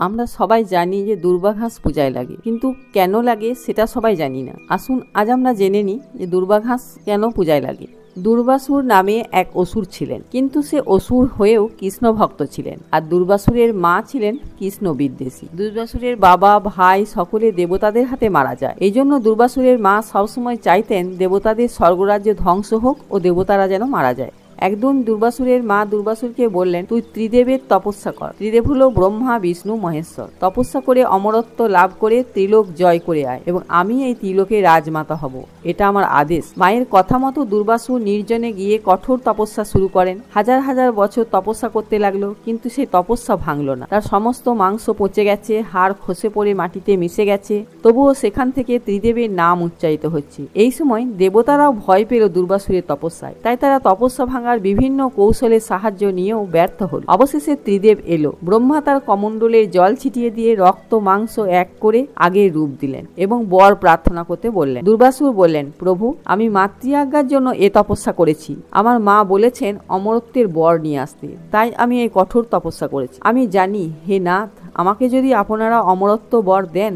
আমরা সবাই জানি যে দূর্বা ঘাস পূজায় লাগে, কিন্তু কেন লাগে সেটা সবাই জানি না। আসুন আজ আমরা জেনে নিই যে দূর্বা ঘাস কেন পূজায় লাগে। দুর্বাসুর নামে এক অসুর ছিলেন, কিন্তু সে অসুর হয়েও কৃষ্ণ ভক্ত ছিলেন। আর দুর্বাসুরের মা ছিলেন কৃষ্ণ বিদ্বেষী। দুর্বাসুরের বাবা ভাই সকলে দেবতাদের হাতে মারা যায়। এই জন্য দুর্বাসুরের মা সবসময় চাইতেন দেবতাদের স্বর্গরাজ্য ধ্বংস হোক ও দেবতারা যেন মারা যায়। একদিন দুর্বাসুরের মা দুর্বাসুরকে বললেন, তুই ত্রিদেবের তপস্যা কর। ত্রিদেব হলো ব্রহ্মা, বিষ্ণু, মহেশ্বর। তপস্যা করে অমরত্ব লাভ করে ত্রিলোক জয় করে আয় এবং আমি এই ত্রিলোকের রাজমাতা হব, এটা আমার আদেশ। মায়ের কথা মতো দুর্বাসুর নির্জনে গিয়ে কঠোর তপস্যা শুরু করেন। হাজার হাজার বছর তপস্যা করতে লাগলো, কিন্তু সেই তপস্যা ভাঙলো না। তার সমস্ত মাংস পচে গেছে, হাড় খসে পড়ে মাটিতে মিশে গেছে, তবুও সেখান থেকে ত্রিদেবের নাম উচ্চারিত হচ্ছে। এই সময় দেবতারাও ভয় পেল দুর্বাসুরের তপস্যায়, তাই তারা তপস্যা ভাঙার বিভিন্ন কৌশলের সাহায্য নিয়েও ব্যর্থ হল। অবশেষে ত্রিদেব এলো। ব্রহ্মা তার কমণ্ডলের জল ছিটিয়ে দিয়ে রক্ত মাংস এক করে আগের রূপ দিলেন এবং বর প্রার্থনা করতে বললেন। দুর্বাসুর বললেন, প্রভু, আমি মাতৃ আজ্ঞার জন্য এ তপস্যা করেছি। আমার মা বলেছেন অমরত্বের বর নিয়ে আসতে, তাই আমি এই কঠোর তপস্যা করেছি। আমি জানি হে নাথ, আমাকে যদি আপনারা অমরত্ব বর দেন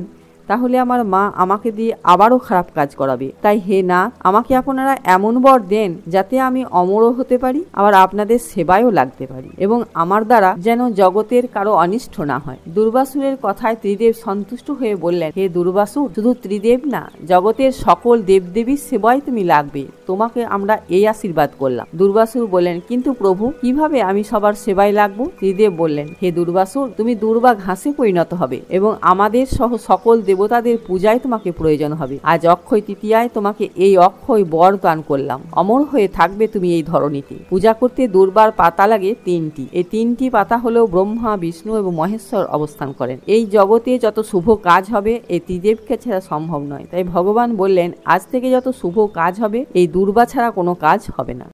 তাহলে আমার মা আমাকে দিয়ে আবারও খারাপ কাজ করাবে। তাই হে নাথ, আমাকে আপনারা এমন বর দেন যাতে আমি অমরও হতে পারি, আবার আপনাদের সেবায়ও লাগতে পারি এবং আমার দ্বারা যেন জগতের কারো অনিষ্ট না হয়। দুর্বাসুরের কথায় ত্রিদেব সন্তুষ্ট হয়ে বললেন, হে দুর্বাসুর, শুধু ত্রিদেব না, জগতের সকল দেবদেবীর সেবায় তুমি লাগবে, তোমাকে আমরা এই আশীর্বাদ করলাম। দুর্বাসুর বললেন, কিন্তু প্রভু, কিভাবে আমি সবার সেবায় লাগবো? ত্রিদেব বললেন, হে দুর্বাসুর, তুমি দুর্বা ঘাসে পরিণত হবে এবং আমাদের সহ সকল দেবতাদের পূজায় তোমাকে প্রয়োজন হবে। আজ অক্ষয় তৃতীয়ায় তোমাকে এই অক্ষয় বর দান করলাম। অমর হয়ে থাকবে তুমি এই ধরণীতে। পূজা করতে দুর্বার পাতা লাগে 3টি। এই 3টি পাতা হলো ব্রহ্মা, বিষ্ণু এবং মহেশ্বর অবস্থান করেন। এই জগতে যত শুভ কাজ হবে এই ত্রিদেবকে ছাড়া সম্ভব নয়। তাই ভগবান বললেন, আজ থেকে যত শুভ কাজ হবে এই দুর্বা ছাড়া কোনো কাজ হবে না।